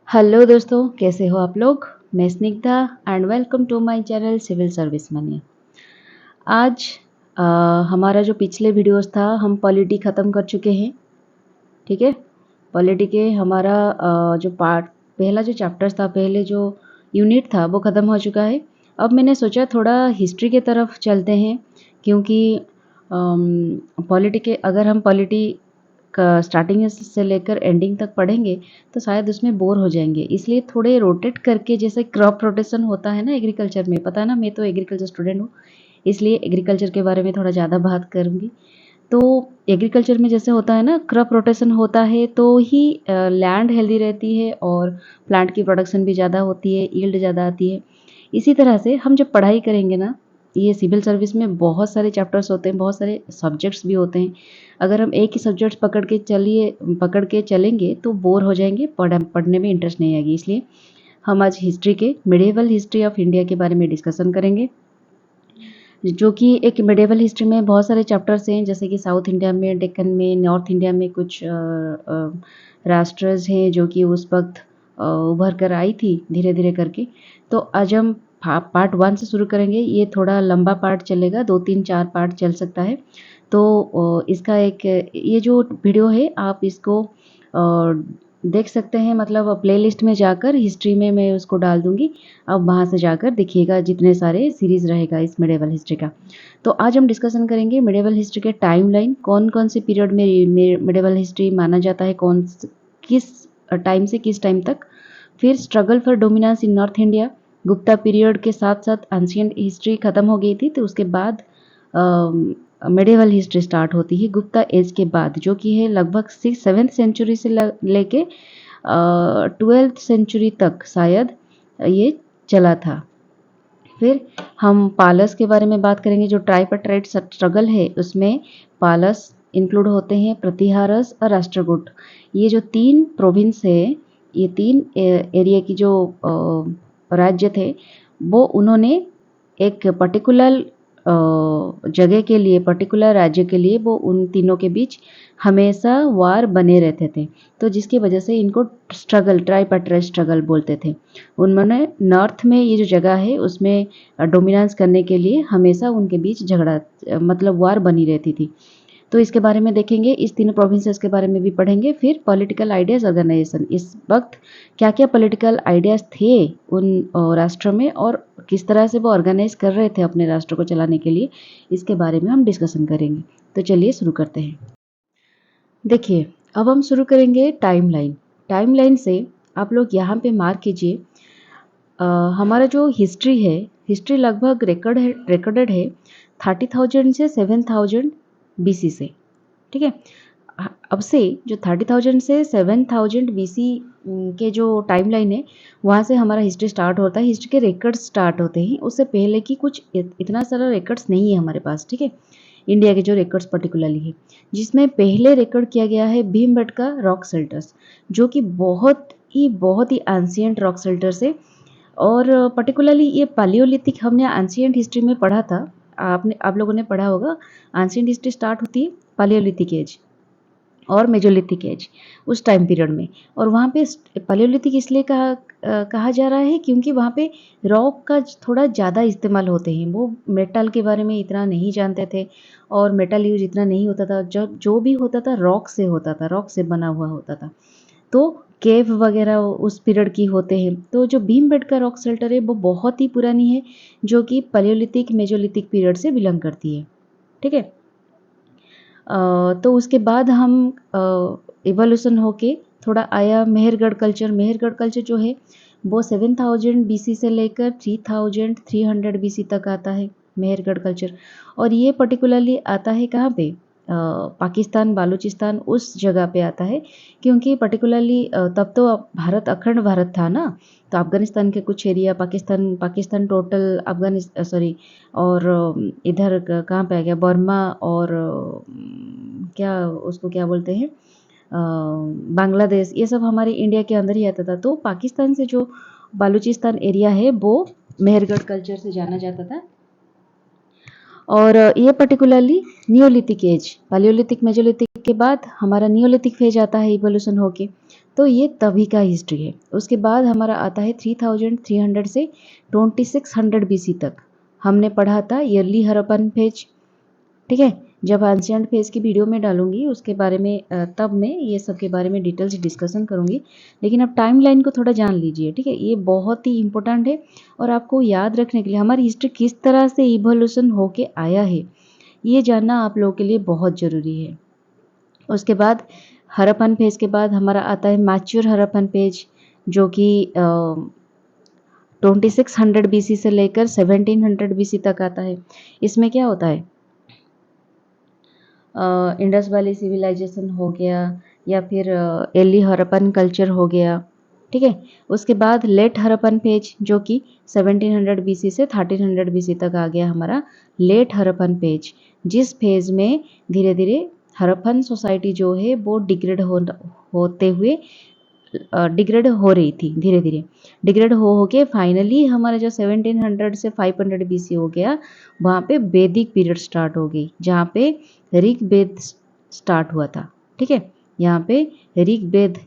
Hello दोस्तों, कैसे हो आप लोग। मैं Snigdha and welcome to my channel civil service money. आज हमारा जो पिछले वीडियोस था हम पॉलिटी ख़त्म कर चुके हैं। ठीक है, पॉलिटी के हमारा जो पार्ट पहला जो चैप्टर्स था, पहले जो यूनिट था वो ख़त्म हो चुका है। अब मैंने सोचा थोड़ा हिस्ट्री के तरफ चलते हैं, क्योंकि पॉलिटी के अगर हम पॉलिटी का स्टार्टिंग से लेकर एंडिंग तक पढ़ेंगे तो शायद उसमें बोर हो जाएंगे। इसलिए थोड़े रोटेट करके, जैसे क्रॉप रोटेशन होता है ना एग्रीकल्चर में, पता है ना, मैं तो एग्रीकल्चर स्टूडेंट हूँ, इसलिए एग्रीकल्चर के बारे में थोड़ा ज़्यादा बात करूँगी। तो एग्रीकल्चर में जैसे होता है ना, क्रॉप रोटेशन होता है तो ही लैंड हेल्दी रहती है और प्लांट की प्रोडक्शन भी ज़्यादा होती है, यील्ड ज़्यादा आती है। इसी तरह से हम जब पढ़ाई करेंगे ना, ये सिविल सर्विस में बहुत सारे चैप्टर्स होते हैं, बहुत सारे सब्जेक्ट्स भी होते हैं। अगर हम एक ही सब्जेक्ट्स पकड़ के चलेंगे तो बोर हो जाएंगे, पढ़ने में इंटरेस्ट नहीं आएगी। इसलिए हम आज हिस्ट्री के मिडिवल हिस्ट्री ऑफ इंडिया के बारे में डिस्कशन करेंगे, जो कि एक मिडिवल हिस्ट्री में बहुत सारे चैप्टर्स हैं, जैसे कि साउथ इंडिया में, डेक्कन में, नॉर्थ इंडिया में कुछ राष्ट्रज हैं जो कि उस वक्त उभर कर आई थी धीरे धीरे करके। तो आज हम पार्ट 1 से शुरू करेंगे। ये थोड़ा लंबा पार्ट चलेगा, 2 3 4 पार्ट चल सकता है। तो इसका एक ये जो वीडियो है आप इसको देख सकते हैं, मतलब प्लेलिस्ट में जाकर हिस्ट्री में मैं उसको डाल दूंगी। अब वहाँ से जाकर देखिएगा, जितने सारे सीरीज़ रहेगा इस मिडिवल हिस्ट्री का। तो आज हम डिस्कशन करेंगे मिडिवल हिस्ट्री के टाइमलाइन, कौन कौन से पीरियड में मिडिवल हिस्ट्री माना जाता है, किस टाइम से किस टाइम तक। फिर struggle for dominance in north India, Gupta period के साथ साथ एंशिएंट हिस्ट्री खत्म हो गई थी, तो उसके बाद मिडिवल हिस्ट्री स्टार्ट होती है गुप्ता एज के बाद, जो कि है लगभग 7th सेंचुरी से लेके 12th सेंचुरी तक शायद ये चला था। फिर हम पालस के बारे में बात करेंगे। जो ट्राइपार्टाइट स्ट्रगल है उसमें पालस इंक्लूड होते हैं, प्रतिहारस और राष्ट्रकूट। ये जो 3 प्रोविंस है, ये 3 एरिया की जो राज्य थे, वो उन्होंने एक पर्टिकुलर जगह के लिए, पर्टिकुलर राज्य के लिए, वो उन तीनों के बीच हमेशा वार बने रहते थे। तो जिसकी वजह से इनको स्ट्रगल, ट्राइपार्टाइट स्ट्रगल बोलते थे। उन्होंने नॉर्थ में ये जो जगह है उसमें डोमिनेंस करने के लिए हमेशा उनके बीच झगड़ा, मतलब वार बनी रहती थी। तो इसके बारे में देखेंगे, इस तीनों प्रोविंसेस के बारे में भी पढ़ेंगे। फिर पॉलिटिकल आइडियाज़ ऑर्गेनाइजेशन, इस वक्त क्या क्या पॉलिटिकल आइडियाज़ थे उन राष्ट्र में और किस तरह से वो ऑर्गेनाइज कर रहे थे अपने राष्ट्र को चलाने के लिए, इसके बारे में हम डिस्कशन करेंगे। तो चलिए शुरू करते हैं। देखिए, अब हम शुरू करेंगे टाइमलाइन। टाइमलाइन से आप लोग यहाँ पे मार्क कीजिए, हमारा जो हिस्ट्री है, हिस्ट्री लगभग रिकॉर्डेड है 30,000 से 7,000 बीसी से। ठीक है, अब से जो 30,000 से 7,000 बीसी के जो टाइमलाइन है, वहाँ से हमारा हिस्ट्री स्टार्ट होता है। हिस्ट्री के रिकॉर्ड्स स्टार्ट होते हैं, उससे पहले की कुछ इतना सारा रिकॉर्ड्स नहीं है हमारे पास। ठीक है, इंडिया के जो रिकॉर्ड्स पर्टिकुलरली है, जिसमें पहले रिकॉर्ड किया गया है भीमबेटका रॉक सेल्टर्स, जो कि बहुत ही एंशिएंट रॉक सेल्टर्स है। और पर्टिकुलरली ये पालियोलिथिक, हमने एंशिएंट हिस्ट्री में पढ़ा था, आप लोगों ने पढ़ा होगा। एंशिएंट हिस्ट्री स्टार्ट होती है पालियोलिथिक एज और मेजोलिथिक एज, उस टाइम पीरियड में। और वहाँ पे पालियोलिथिक इसलिए कहा जा रहा है क्योंकि वहाँ पे रॉक का थोड़ा ज़्यादा इस्तेमाल होते हैं। वो मेटल के बारे में इतना नहीं जानते थे और मेटल यूज इतना नहीं होता था। जो भी होता था रॉक से होता था, रॉक से बना हुआ होता था। तो केव वगैरह उस पीरियड की होते हैं। तो जो भीमबेटका रॉक शेल्टर है वो बहुत ही पुरानी है, जो कि पालियोलिथिक मेजोलिथिक पीरियड से बिलोंग करती है। ठीक है, तो उसके बाद हम इवोल्यूशन होके थोड़ा आया मेहरगढ़ कल्चर। मेहरगढ़ कल्चर जो है वो 7,000 बीसी से लेकर 3,300 बीसी तक आता है, मेहरगढ़ कल्चर। और ये पर्टिकुलरली आता है कहाँ पे, पाकिस्तान, बालूचिस्तान, उस जगह पे आता है। क्योंकि पर्टिकुलरली तब तो भारत अखंड भारत था ना, तो अफ़गानिस्तान के कुछ area, Pakistan total Afghanistan, sorry, और इधर कहाँ पे आ गया, बर्मा और क्या उसको क्या बोलते हैं, बांग्लादेश, ये सब हमारे इंडिया के अंदर ही आता था। तो पाकिस्तान से जो बालूचिस्तान एरिया है वो मेहरगढ़ कल्चर से जाना जाता था। और ये particularly neolithic age, paleolithic mesolithic के बाद हमारा नियोलिथिक फेज आता है इवोल्यूशन होके। तो ये तभी का हिस्ट्री है। उसके बाद हमारा आता है 3300 से 2600 बीसी तक। हमने पढ़ा था ईयरली हड़प्पन फेज, ठीक है। जब एंशिएंट फेज की वीडियो में डालूंगी उसके बारे में तब मैं ये सब के बारे में डिटेल से डिस्कशन करूंगी, लेकिन अब टाइमलाइन को थोड़ा जान लीजिए, ठीक है। ये बहुत ही इंपॉर्टेंट है और आपको याद रखने के लिए हमारी हिस्ट्री किस तरह से इवोल्यूशन होके आया है ये जानना आप लोगों के लिए बहुत ज़रूरी है। उसके बाद हड़प्पन फेज के बाद हमारा आता है मैच्योर हड़प्पन फेज, जो कि 2600 बीसी से लेकर 1700 बीसी तक आता है। इसमें क्या होता है, इंडस वैली सिविलाइजेशन हो गया या फिर एर्ली हड़प्पन कल्चर हो गया, ठीक है। उसके बाद लेट हड़प्पन फेज जो कि 1700 बीसी से 1300 बीसी तक आ गया हमारा लेट हड़प्पन फेज, जिस फेज में धीरे धीरे हड़प्पन सोसाइटी जो है वो डिग्रेड होते हुए डिग्रेड हो रही थी, धीरे धीरे डिग्रेड हो के फाइनली हमारा जो 1700 से 500 बीसी हो गया, वहाँ पे वैदिक पीरियड स्टार्ट हो गई, जहाँ पे ऋग्वेद स्टार्ट हुआ था, ठीक है। यहाँ पे ऋग्वेद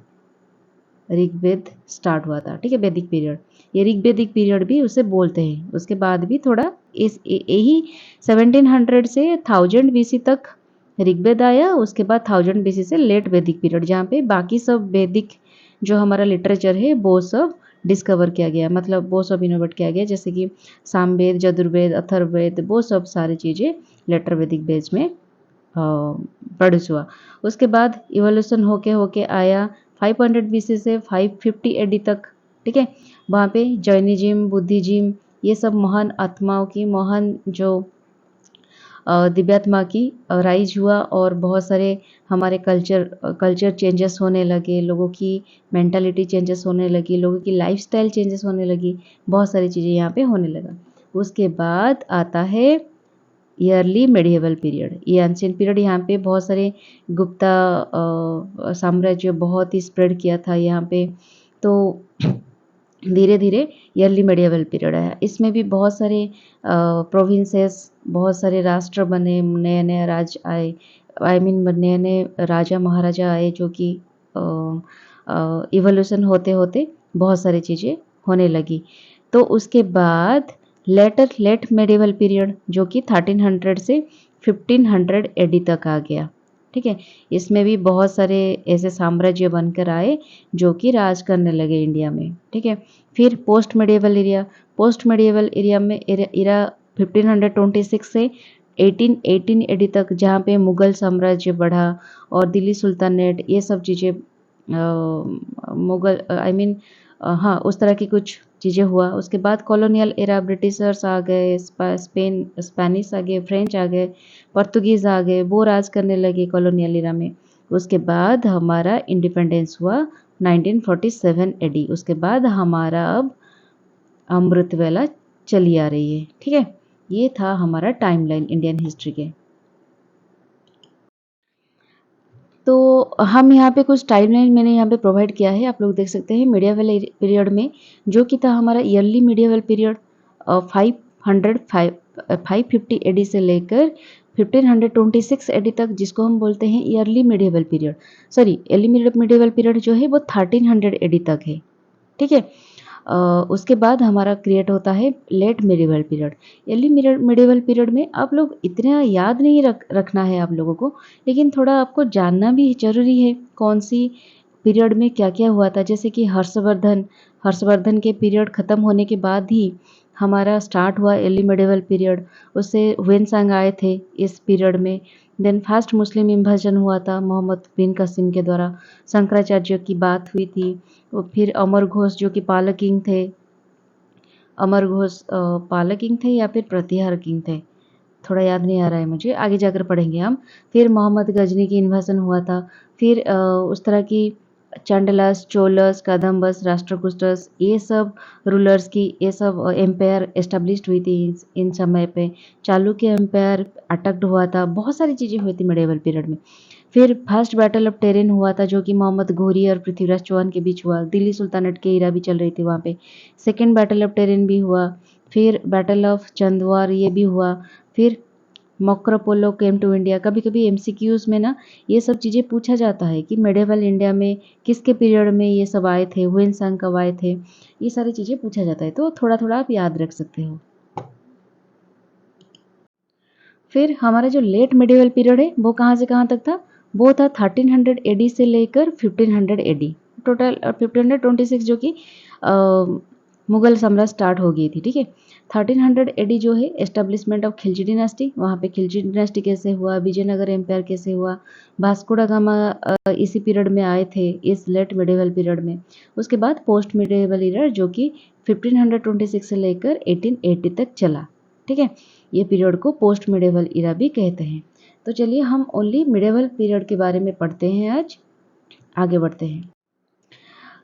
स्टार्ट हुआ था, ठीक है, वैदिक पीरियड। ये ऋग्वेदिक पीरियड भी उसे बोलते हैं। उसके बाद भी थोड़ा इस यही 1700 से 1000 बीसी तक ऋग्वेद आया, उसके बाद 1000 बीसी से लेट वैदिक पीरियड, जहाँ पे बाकी सब वैदिक जो हमारा लिटरेचर है वो सब डिस्कवर किया गया, मतलब वो सब इनोवेट किया गया, जैसे कि सामवेद, यजुर्वेद, अथर्ववेद, वो सब सारी चीज़ें लेटर वैदिक बेस में प्रोड्यूस हुआ। उसके बाद इवोल्यूशन होके होके आया 500 बीसी से 550 एडी तक, ठीक है। वहाँ पे जैनिज्म, बुद्धिज्म, ये सब महान आत्माओं की, महान जो दिव्यात्मा की राइज हुआ और बहुत सारे हमारे कल्चर चेंजेस होने लगे, लोगों की मेंटालिटी चेंजेस होने लगी, लोगों की लाइफस्टाइल चेंजेस होने लगी, बहुत सारी चीज़ें यहाँ पे होने लगा। उसके बाद आता है ईयरली मेडिएवल पीरियड। ये एंशिएंट पीरियड, यहाँ पे बहुत सारे गुप्ता साम्राज्य बहुत ही स्प्रेड किया था यहाँ पे, तो धीरे धीरे ईयरली मेडिएवल पीरियड आया। इसमें भी बहुत सारे प्रोविंसेस, बहुत सारे राष्ट्र बने, नए नए राज आए, आई मीन नए नए राजा महाराजा आए, जो कि इवोल्यूशन होते होते बहुत सारी चीज़ें होने लगी। तो उसके बाद लेट मेडिएवल पीरियड जो कि 1300 से 1500 एडी तक आ गया, ठीक है। इसमें भी बहुत सारे ऐसे साम्राज्य बनकर आए जो कि राज करने लगे इंडिया में, ठीक है। फिर पोस्ट मेडिएवल एरिया में इरा 1526 से 1818 एडी तक, जहाँ पे मुगल साम्राज्य बढ़ा और दिल्ली सुल्तानेट, ये सब चीज़ें मुगल आई मीन हाँ उस तरह की कुछ चीज़ें हुआ। उसके बाद कॉलोनियल एरा, ब्रिटिशर्स आ गए, स्पेनिश आ गए, फ्रेंच आ गए, पोर्तुगीज़ आ गए, वो राज करने लगे कॉलोनियल एरा में। उसके बाद हमारा इंडिपेंडेंस हुआ 1947 एडी। उसके बाद हमारा अब अमृत वेला चली आ रही है, ठीक है। ये था हमारा टाइमलाइन इंडियन हिस्ट्री के। तो हम यहाँ पे कुछ टाइमलाइन मैंने यहाँ पे प्रोवाइड किया है, आप लोग देख सकते हैं। मेडिएवल पीरियड में जो कि था हमारा ईयरली मेडिएवल पीरियड 550 एडी से लेकर 1526 एडी तक, जिसको हम बोलते हैं yearly medieval period. Sorry, yearly medieval period जो है वो 1300 एडी तक है, ठीक है। उसके बाद हमारा क्रिएट होता है late medieval period. Early medieval period में आप लोग इतना याद नहीं रखना है आप लोगों को, लेकिन थोड़ा आपको जानना भी ज़रूरी है कौन सी पीरियड में क्या क्या हुआ था। जैसे कि हर्षवर्धन के पीरियड ख़त्म होने के बाद ही हमारा स्टार्ट हुआ अर्ली मेडिएवल पीरियड। उससे ह्वेनसांग आए थे इस पीरियड में। देन फर्स्ट मुस्लिम इन्वेजन हुआ था मोहम्मद बिन कासिम के द्वारा, शंकराचार्य की बात हुई थी। फिर अमर घोष जो कि पालक किंग थे, अमर घोष पालक किंग थे या फिर प्रतिहार किंग थे, थोड़ा याद नहीं आ रहा है मुझे, आगे जाकर पढ़ेंगे हम। फिर मोहम्मद गजनी की इन्वेजन हुआ था। फिर उस तरह की चंडलस, चोलस, कदम्बस, राष्ट्रकूटस, ये सब रूलर्स की, ये सब एम्पायर एस्टेब्लिश्ड हुई थी इन समय पे। चालुक्य एम्पायर अटैक्ड हुआ था, बहुत सारी चीज़ें हुई थी मेडिएवल पीरियड में। फिर फर्स्ट बैटल ऑफ टेरेन हुआ था जो कि मोहम्मद घोरी और पृथ्वीराज चौहान के बीच हुआ। दिल्ली सुल्तानेट के इरा भी चल रही थी वहाँ पे। सेकेंड बैटल ऑफ टेरेन भी हुआ। फिर बैटल ऑफ चंदवार ये भी हुआ। फिर Marco Polo came to India. कभी कभी एमसीक्यूज में ना ये सब चीज़ें पूछा जाता है कि मेडिवल इंडिया में किसके पीरियड में ये सब आए थे, हुएन सांग कब आए थे, ये सारी चीज़ें पूछा जाता है, तो थोड़ा थोड़ा आप याद रख सकते हो। फिर हमारा जो लेट मेडिवल पीरियड है वो कहाँ से कहाँ तक था, वो था 1300 एडी से लेकर 1500 एडी, टोटल 1526 जो कि मुगल साम्राज्य स्टार्ट हो गई थी। ठीक है, 1300 एडी जो है एस्टेब्लिशमेंट ऑफ खिलजी डिनास्टी, वहाँ पे खिलजी डिनास्टी कैसे हुआ, विजयनगर एम्पायर कैसे हुआ, वास्को डा गामा इसी पीरियड में आए थे, इस लेट मेडिवल पीरियड में। उसके बाद पोस्ट मेडिवल ईयर जो कि 1526 से लेकर 1880 तक चला। ठीक है, ये पीरियड को पोस्ट मिडेवल इरा भी कहते हैं। तो चलिए हम ओनली मिडेवल पीरियड के बारे में पढ़ते हैं, आज आगे बढ़ते हैं।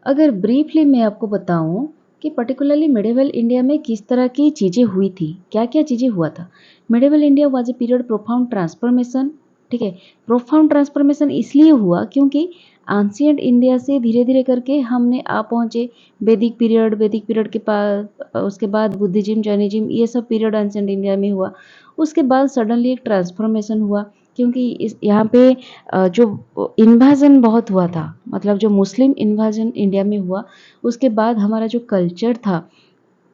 अगर ब्रीफली मैं आपको बताऊं कि पर्टिकुलरली मिडेवल इंडिया में किस तरह की चीज़ें हुई थी, क्या क्या चीज़ें हुआ था। Medieval India was a period profound transformation. ठीक है, प्रोफाउंड ट्रांसफॉर्मेशन इसलिए हुआ क्योंकि एंशिएंट इंडिया से धीरे धीरे करके हमने आ पहुँचे वैदिक पीरियड, वैदिक पीरियड के पास उसके बाद बुद्धिज्म, जैनिज्म, ये सब पीरियड एंशिएंट इंडिया में हुआ। उसके बाद सडनली एक ट्रांसफॉर्मेशन हुआ क्योंकि इस यहाँ पे जो इन्वाजन बहुत हुआ था, मतलब जो मुस्लिम इन्वाजन इंडिया में हुआ, उसके बाद हमारा जो कल्चर था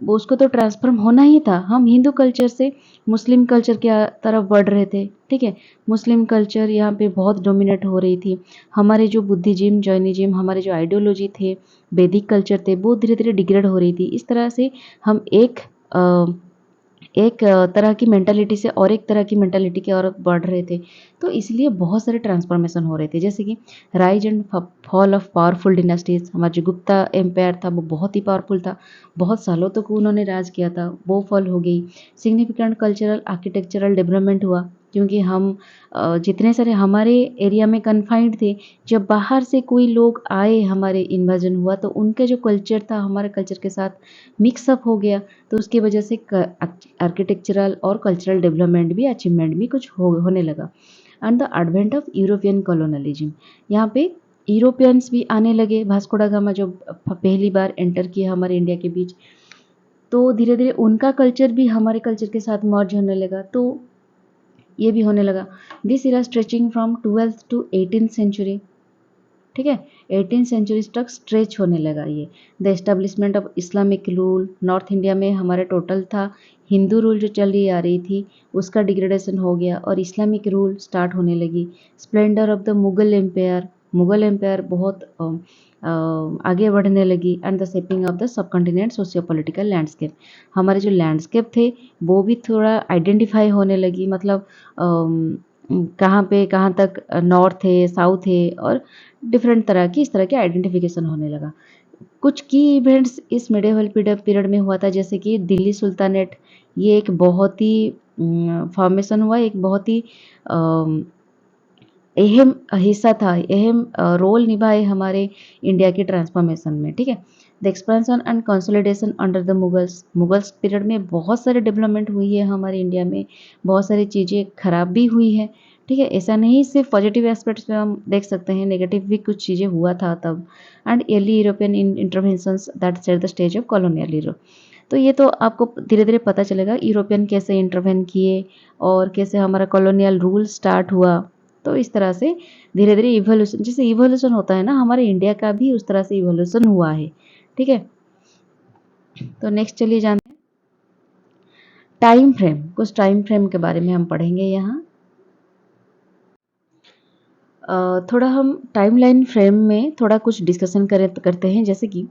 वो उसको तो ट्रांसफॉर्म होना ही था। हम हिंदू कल्चर से मुस्लिम कल्चर के तरफ बढ़ रहे थे। ठीक है, मुस्लिम कल्चर यहाँ पे बहुत डोमिनेट हो रही थी। हमारे जो बुद्धिज्म, जैनिज्म, हमारे जो आइडियोलॉजी थे, वैदिक कल्चर थे, वो धीरे धीरे डिग्रेड हो रही थी। इस तरह से हम एक तरह की मेंटालिटी से और एक तरह की मेंटालिटी की ओर बढ़ रहे थे। तो इसलिए बहुत सारे ट्रांसफॉर्मेशन हो रहे थे, जैसे कि rise and fall of powerful dynasties. हमारा जो गुप्ता एम्पायर था वो बहुत ही पावरफुल था, बहुत सालों तक उन्होंने राज किया था, वो फॉल हो गई। सिग्निफिकेंट कल्चरल आर्किटेक्चरल डेवलपमेंट हुआ क्योंकि हम जितने सारे हमारे एरिया में कन्फाइंड थे, जब बाहर से कोई लोग आए, हमारे इन्वाजन हुआ, तो उनका जो कल्चर था हमारे कल्चर के साथ मिक्सअप हो गया। तो उसकी वजह से आर्किटेक्चरल और कल्चरल डेवलपमेंट भी, अचीवमेंट भी कुछ होने लगा। And the advent of European colonialism, यहाँ पे यूरोपियंस भी आने लगे। वास्को डा गामा जो पहली बार एंटर किया हमारे इंडिया के बीच, तो धीरे धीरे उनका कल्चर भी हमारे कल्चर के साथ मर्ज होने लगा, तो ये भी होने लगा। This era stretching from 12th to 18th century. ठीक है, 18th सेंचुरी तक स्ट्रेच होने लगा ये। The establishment of Islamic rule, north India में हमारे टोटल था हिंदू रूल जो चली आ रही थी, उसका डिग्रेडेशन हो गया और इस्लामिक रूल स्टार्ट होने लगी। Splendour of the Mughal empire, Mughal empire बहुत आगे बढ़ने लगी। And the shaping of the subcontinent socio political landscape, हमारे जो लैंडस्केप थे वो भी थोड़ा आइडेंटिफाई होने लगी, मतलब कहाँ पे कहाँ तक नॉर्थ है, साउथ है, और डिफरेंट तरह की इस तरह के आइडेंटिफिकेशन होने लगा। कुछ की इवेंट्स इस मिडेवल पीरियड में हुआ था, जैसे कि दिल्ली सुल्तानेट, ये एक बहुत ही फॉर्मेशन हुआ, एक बहुत ही अहम हिस्सा था, अहम रोल निभाए हमारे इंडिया के ट्रांसफॉर्मेशन में। ठीक है, the expansion and consolidation under the Mughals period में बहुत सारे डेवलपमेंट हुई है हमारे इंडिया में, बहुत सारी चीज़ें खराब भी हुई है। ठीक है, ऐसा नहीं सिर्फ पॉजिटिव एस्पेक्ट्स में हम देख सकते हैं, नेगेटिव भी कुछ चीज़ें हुआ था तब। And early European interventions that set the stage of colonial Europe, तो ये तो आपको धीरे धीरे पता चलेगा यूरोपियन कैसे इंटरवेन किए और कैसे हमारा कॉलोनियल रूल स्टार्ट हुआ। तो इस तरह से धीरे धीरे इवोल्यूशन, जैसे इवोल्यूशन होता है ना, हमारे इंडिया का भी उस तरह से इवोल्यूशन हुआ है। ठीक है, तो नेक्स्ट चलिए जानते हैं टाइम फ्रेम। कुछ टाइम फ्रेम के बारे में हम पढ़ेंगे यहाँ। थोड़ा हम टाइमलाइन फ्रेम में थोड़ा कुछ डिस्कशन करते हैं, जैसे कि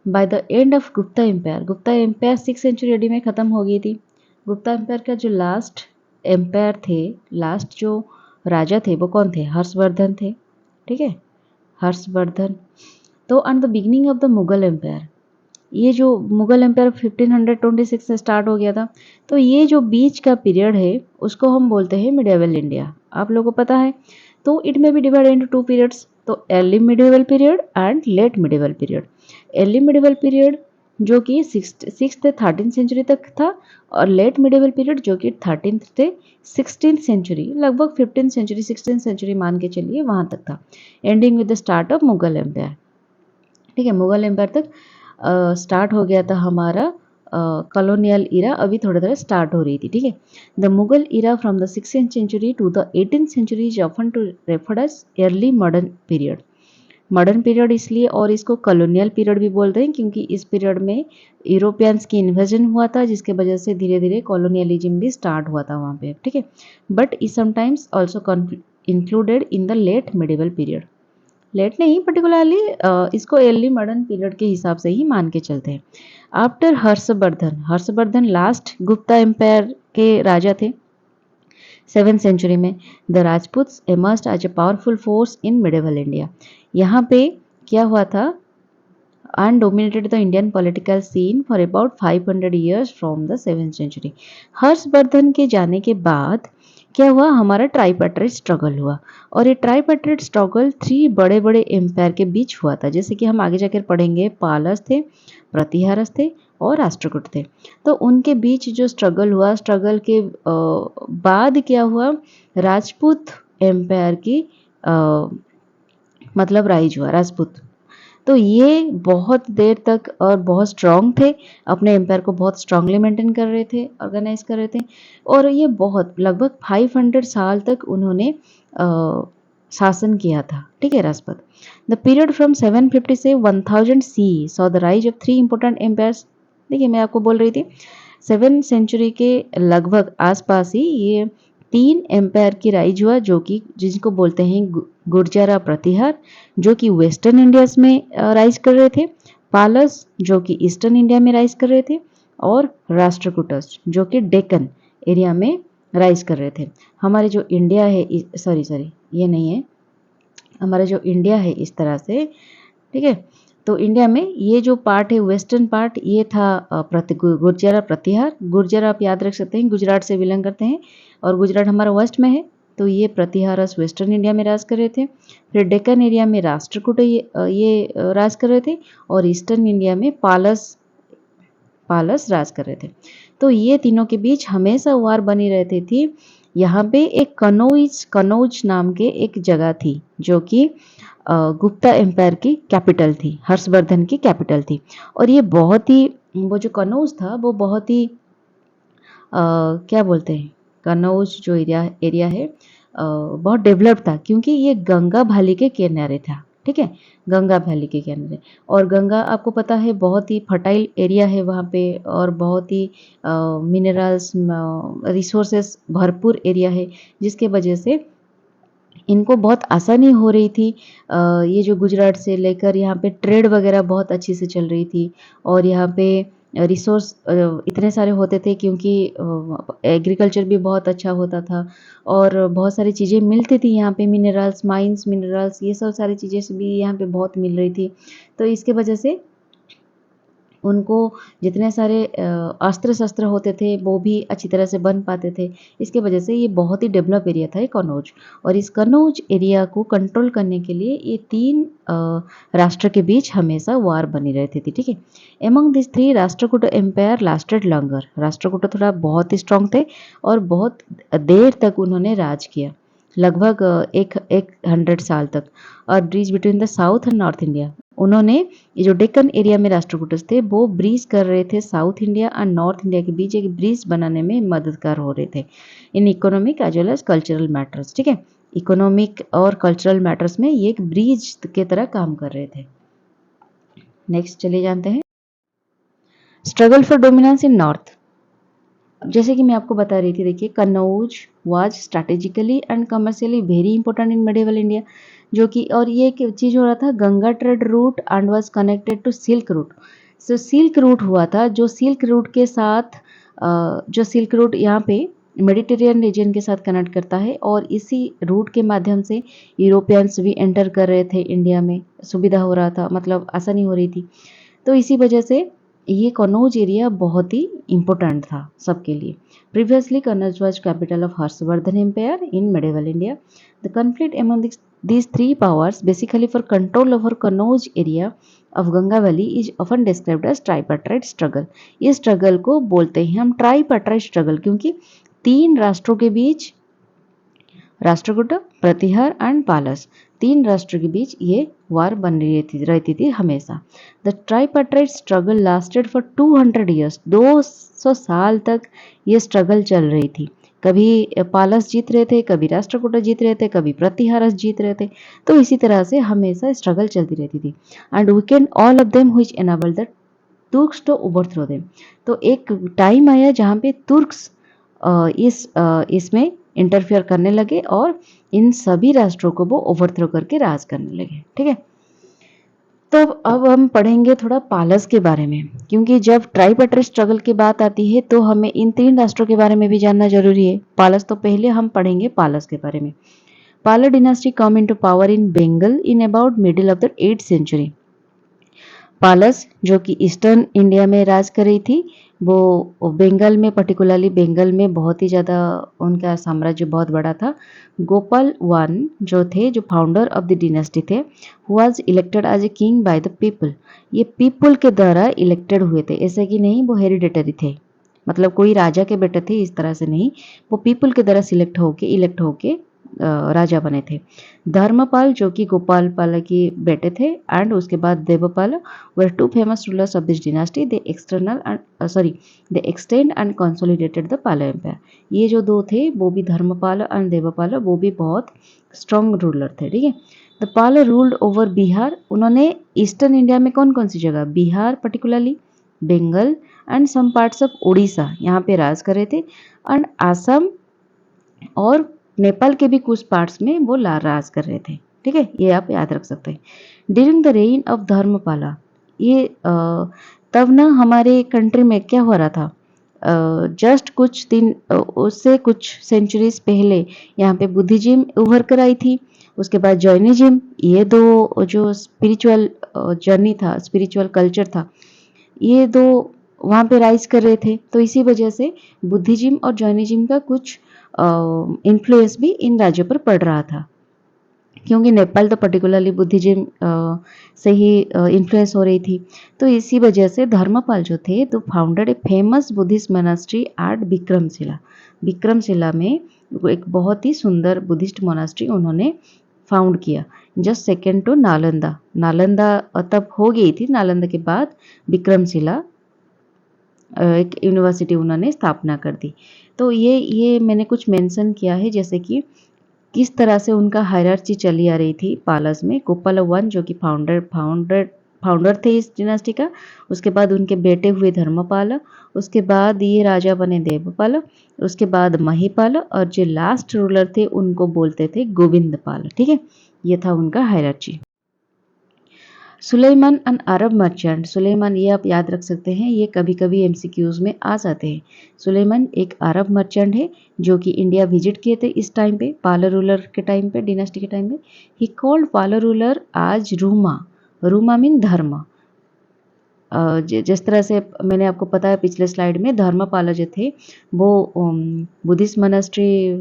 by the end of Gupta empire, Gupta empire 6th century AD में ख़त्म हो गई थी। गुप्ता एम्पायर का जो लास्ट एम्पायर थे, लास्ट जो राजा थे वो कौन थे, हर्षवर्धन थे। ठीक है, हर्षवर्धन। तो and the beginning of the Mughal empire, ये जो मुगल एम्पायर 1526 से स्टार्ट हो गया था, तो ये जो बीच का पीरियड है उसको हम बोलते हैं मिडेवल इंडिया, आप लोगों को पता है। तो इट में बी डिवाइड इनटू 2 पीरियड्स, तो early medieval period and let medieval period. Early medieval period जो कि 6th से 13th सेंचुरी तक था, और लेट मिडेवल पीरियड जो कि 13th से 16th सेंचुरी, लगभग 15th सेंचुरी 16th सेंचुरी मान के चलिए वहाँ तक था, ending with the start of Mughal empire. ठीक है, मुगल एम्पायर तक स्टार्ट हो गया था हमारा कॉलोनियल इरा अभी थोड़ा थोड़ा स्टार्ट हो रही थी, ठीक है। The Mughal era from the 16th century to the 18th century is often to referred as early modern period. Modern period इसलिए और इसको कॉलोनियल पीरियड भी बोलते हैं क्योंकि इस पीरियड में यूरोपियंस की इन्वेजन हुआ था, जिसके वजह से धीरे धीरे कॉलोनियलिज्म भी स्टार्ट हुआ था वहाँ पे, ठीक है। But is sometimes also included in the late medieval period. Late नहीं, पर्टिकुलरली इसको अर्ली मॉडर्न पीरियड के हिसाब से ही मान के चलते हैं। After Harshavardhan, Harshavardhan last Gupta empire के राजा थे 7th सेंचुरी में। The Rajputs emerged as a powerful force in medieval India. यहाँ पे क्या हुआ था, and dominated the Indian political scene for about 500 years from the 7th century। Harshvardhan के जाने के बाद क्या हुआ, हमारा ट्राइपेट्रेट स्ट्रगल हुआ, और ये ट्राइपेट्रेट स्ट्रगल 3 बड़े बड़े एम्पायर के बीच हुआ था, जैसे कि हम आगे जाकर पढ़ेंगे। पालस थे, प्रतिहारस थे और राष्ट्रकूट थे। तो उनके बीच जो स्ट्रगल हुआ, स्ट्रगल के बाद क्या हुआ, राजपूत एम्पायर की मतलब राइज हुआ, राजपूत। तो ये बहुत देर तक और बहुत स्ट्रांग थे, अपने एम्पायर को बहुत स्ट्रांगली मेंटेन कर रहे थे, ऑर्गेनाइज कर रहे थे, और ये बहुत लगभग 500 साल तक उन्होंने शासन किया था, ठीक है, राजपूत। द पीरियड फ्रॉम 750 से 1000 C saw the rise of 3 important empires. देखिए मैं आपको बोल रही थी 7th सेंचुरी के लगभग आसपास ही ये 3 एम्पायर की राइज हुआ, जो कि जिसको बोलते हैं गुर्जरा प्रतिहार, जो कि वेस्टर्न इंडियाज में राइज कर रहे थे, पालस जो कि ईस्टर्न इंडिया में राइज कर रहे थे, और राष्ट्रकूटस जो कि डेक्कन एरिया में राइज कर रहे थे। हमारे जो इंडिया है, सॉरी ये नहीं है, हमारा जो इंडिया है इस तरह से, ठीक है। तो इंडिया में ये जो पार्ट है, वेस्टर्न पार्ट, ये था गुर्जरा प्रतिहार। गुर्जर आप याद रख सकते हैं, गुजरात से बिलोंग करते हैं, और गुजरात हमारा वेस्ट में है, तो ये प्रतिहारस वेस्टर्न इंडिया में राज कर रहे थे। फिर डेक्कन एरिया में राष्ट्रकूट ये राज कर रहे थे, और ईस्टर्न इंडिया में पालस राज कर रहे थे। तो ये तीनों के बीच हमेशा वार बनी रहती थी। यहाँ पे एक कनौज नाम के एक जगह थी, जो कि गुप्ता एम्पायर की कैपिटल थी, हर्षवर्धन की कैपिटल थी। और ये बहुत ही, वो जो कनौज था वो बहुत ही क्या बोलते हैं, कनौज जो एरिया है बहुत डेवलप था, क्योंकि ये गंगा वैली के किनारे था, ठीक है, गंगा वैली के किनारे। और गंगा आपको पता है बहुत ही फर्टाइल एरिया है वहाँ पे, और बहुत ही मिनरल्स रिसोर्सेस भरपूर एरिया है, जिसके वजह से इनको बहुत आसानी हो रही थी। ये जो गुजरात से लेकर यहाँ पे ट्रेड वगैरह बहुत अच्छी से चल रही थी, और यहाँ पे रिसोर्स इतने सारे होते थे, क्योंकि एग्रीकल्चर भी बहुत अच्छा होता था, और बहुत सारी चीज़ें मिलती थी यहाँ पे, मिनरल्स, माइंस, मिनरल्स, ये सब सारी चीज़ें भी यहाँ पे बहुत मिल रही थी। तो इसके वजह से उनको जितने सारे अस्त्र शस्त्र होते थे वो भी अच्छी तरह से बन पाते थे। इसके वजह से ये बहुत ही डेवलप एरिया था ये कनौज, और इस कनौज एरिया को कंट्रोल करने के लिए ये 3 राष्ट्र के बीच हमेशा वार बनी रहती थी, ठीक है। Among this 3 Rashtrakuta empire lasted longer. Rashtrakuta थोड़ा बहुत ही स्ट्रांग थे, और बहुत देर तक उन्होंने राज किया, लगभग 100 साल तक। और bridge between the south and north India, उन्होंने ये जो डेक्कन एरिया में राष्ट्रकूटस थे वो ब्रिज कर रहे थे, साउथ इंडिया और नॉर्थ इंडिया के बीच एक ब्रिज बनाने में मददगार हो रहे थे in economic as well as cultural matters, ठीक है। इकोनॉमिक और कल्चरल मैटर्स में ये एक ब्रिज के तरह काम कर रहे थे। नेक्स्ट चले जानते हैं, struggle for dominance in north. जैसे कि मैं आपको बता रही थी, देखिए Kannauj was strategically and commercially very important in medieval India, जो कि, और ये एक चीज़ हो रहा था, Ganga trade route and was connected to silk route. So silk route हुआ था, जो सिल्क रूट के साथ जो सिल्क रूट यहाँ पे मेडिटेरियन रीजन के साथ कनेक्ट करता है, और इसी रूट के माध्यम से यूरोपियंस भी एंटर कर रहे थे इंडिया में, सुविधा हो रहा था, मतलब आसानी हो रही थी। तो इसी वजह से ये कनौज एरिया बहुत ही इम्पोर्टेंट था सबके लिए। Previously Kannauj was capital of Harshavardhana empire in medieval India. The conflict among these 3 powers basically for control over Kannauj area of Ganga Valley is often described as tripartite struggle। इस स्ट्रगल को बोलते हैं हम tripartite struggle, क्योंकि 3 राष्ट्रों के बीच, राष्ट्रकूट, प्रतिहार and पालस, तीन राष्ट्रों के बीच ये वार बन रहती थी हमेशा। The tripartite struggle lasted for 200 years, 200 साल तक ये स्ट्रगल चल रही थी। कभी पालस जीत रहे थे, कभी राष्ट्रकूट जीत रहे थे, कभी प्रतिहारस जीत रहे थे। तो इसी तरह से हमेशा स्ट्रगल चलती रहती थी। And weakened all of them which enable the Turks to overthrow them. तो एक टाइम आया जहाँ पे तुर्क्स इसमें इंटरफियर करने लगे और इन सभी राष्ट्रों को वो ओवरथ्रो करके राज करने लगे। ठीक है, तो अब हम पढ़ेंगे थोड़ा पालस के बारे में, क्योंकि जब ट्राइपार्टाइट स्ट्रगल की बात आती है तो हमें इन तीन राष्ट्रों के बारे में भी जानना जरूरी है। पालस, तो पहले हम पढ़ेंगे पालस के बारे में। Pala dynasty come into power in Bengal in about middle of the 8th century. Palas जो कि ईस्टर्न इंडिया में राज कर रही थी, वो बंगाल में, पर्टिकुलरली बंगाल में बहुत ही ज़्यादा उनका साम्राज्य बहुत बड़ा था। गोपाल वन जो थे, जो फाउंडर ऑफ द डिनेस्टी थे, was elected as a king by the people. ये पीपल के द्वारा इलेक्टेड हुए थे, ऐसे कि नहीं वो हेरिडेटरी थे, मतलब कोई राजा के बेटे थे इस तरह से नहीं, वो पीपल के द्वारा इलेक्ट होके राजा बने थे। धर्मपाल जो कि गोपाल पाल के बेटे थे, एंड उसके बाद Devapala were two famous rulers of this dynasty. They extend and consolidated the Pala empire. ये जो दो थे वो भी धर्मपाल एंड देवपाल, वो भी बहुत स्ट्रॉन्ग रूलर थे। ठीक है, the Pala ruled over Bihar. उन्होंने ईस्टर्न इंडिया में कौन कौन सी जगह, Bihar particularly, Bengal and some parts of Orissa, यहाँ पे राज कर रहे थे, एंड आसाम और नेपाल के भी कुछ पार्ट्स में वो राज कर रहे थे। ठीक है, ये आप याद रख सकते हैं। During the rain of Dharmapala, ये तब ना हमारे कंट्री में क्या हो रहा था, जस्ट कुछ दिन उससे कुछ सेंचुरीज पहले यहाँ पे बुद्धिज्म उभर कर आई थी, उसके बाद जैनिज्म। ये दो जो स्पिरिचुअल जर्नी था, स्पिरिचुअल कल्चर था, ये दो वहाँ पे राइज कर रहे थे। तो इसी वजह से बुद्धिज्म और जैनिज्म का कुछ इन्फ्लुएंस भी इन राज्यों पर पड़ रहा था, क्योंकि नेपाल तो पर्टिकुलरली बुद्धिज्म से ही इन्फ्लुएंस हो रही थी। तो इसी वजह से धर्मपाल जो थे तो founded a famous Buddhist monastery at Vikramashila. Vikramashila में एक बहुत ही सुंदर बुद्धिस्ट मोनास्ट्री उन्होंने फाउंड किया। Just second to Nalanda. Nalanda तब हो गई थी, नालंदा के बाद विक्रमशिला एक यूनिवर्सिटी उन्होंने स्थापना कर दी। तो ये मैंने कुछ मेंशन किया है, जैसे कि किस तरह से उनका हायरार्ची चली आ रही थी पालस में। गोपाल वन जो कि फाउंडर थे इस डिनास्टी का, उसके बाद उनके बेटे हुए धर्मपाल, उसके बाद ये राजा बने देवपाल, उसके बाद महिपाल, और जो लास्ट रूलर थे उनको बोलते थे गोविंदपाल। ठीक है, ये था उनका hierarchy. Sulaiman an Arab merchant. Sulaiman, ये आप याद रख सकते हैं, ये कभी कभी एमसीक्यूज में आ जाते हैं। सुलेमान एक अरब मर्चेंट है जो कि इंडिया विजिट किए थे इस टाइम पे, पाला रूलर के टाइम पे, डिनास्टी के टाइम पे। ही कॉल्ड पाला रूलर आज रूमा। रूमा मीन धर्म। जिस तरह से मैंने आपको पता है पिछले स्लाइड में, धर्मपाल जो थे वो Buddhist monastery,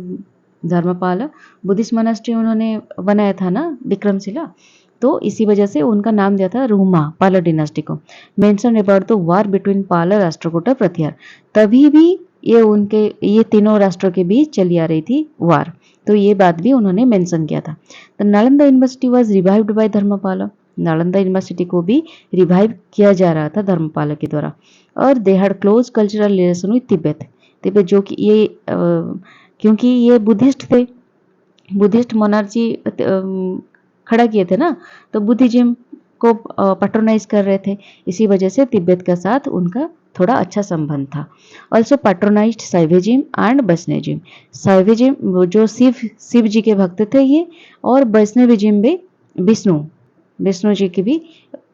Dharmapala Buddhist monastery उन्होंने बनाया था ना विक्रमशिला, तो इसी वजह से उनका नाम दिया था रूमा, पाला डिनास्टी को। Mention about the war between पाला राष्ट्रकूट प्रतिहार। तभी भी ये तीनों राष्ट्रों के बीच चली आ रही थी वार, तो ये बात भी उन्होंने मेंशन किया था। The Nalanda university was revived by Dharmapala. Nalanda university को भी रिवाइव किया जा रहा था धर्मपाल के द्वारा। और they had close cultural relation with Tibet. Tibet जो कि ये क्योंकि ये बुद्धिस्ट थे, बुद्धिस्ट मोनार्ची खड़ा किए थे ना, तो बुद्धिज्म को पैट्रोनाइज कर रहे थे, इसी वजह से तिब्बत के साथ उनका थोड़ा अच्छा संबंध था। Also patronized Shaivism and Vaishnavism. Shaivism जो शिव जी के भक्त थे ये, और वैष्णविज्म भी विष्णु जी की भी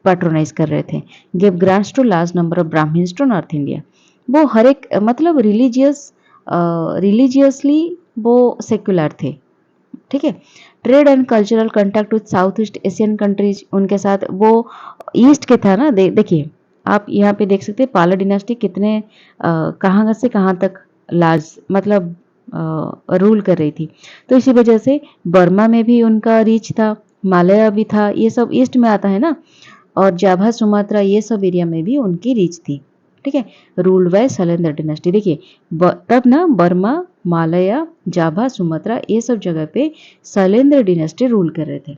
पैट्रोनाइज कर रहे थे। Give grants to large number of Brahmans to north India. वो हर एक मतलब रिलीजियसली वो सेक्युलर थे। ठीक है, trade and cultural contact with south east Asian countries, उनके साथ वो ईस्ट के था ना। देखिए आप यहाँ पे देख सकते हैं पाला डिनास्टी कितने कहाँ से कहाँ तक लार्ज मतलब रूल कर रही थी। तो इसी वजह से बर्मा में भी उनका रीच था, मालया भी था, ये सब ईस्ट में आता है ना, और जाभा सुमात्रा ये सब एरिया में भी उनकी रीच थी। ठीक है, रूल्ड बाय शैलेंद्र डिनास्टी। देखिए तब ना बर्मा, मालया, जाभा, सुमात्रा ये सब जगह पे शैलेंद्र डिनास्टी रूल कर रहे थे।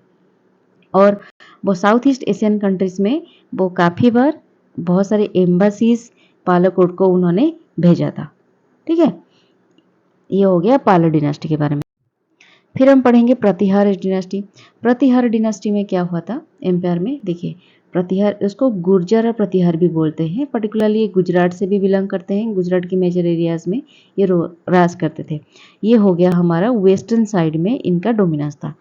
और वो साउथ ईस्ट एशियन कंट्रीज़ में वो काफ़ी बार बहुत सारे एम्बेसीज़ पालाकोट को उन्होंने भेजा था। ठीक है? ये हो गया पाला डिनास्टी के बारे में। फिर हम पढ़ेंगे प्रतिहार डिनास्टी। प्रतिहार डिनास्टी में क्या हुआ था एम्पायर में? देखिए, प्रतिहार उसको गुर्जर प्रतिहार भी बोलते हैं। पर्टिकुलरली ये गुजरात से भी बिलोंग करते हैं। गुजरात की मेजर एरियाज़ में ये राज करते थे। ये हो गया हमारा वेस्टर्न साइड में इनका डोमिनेंस था।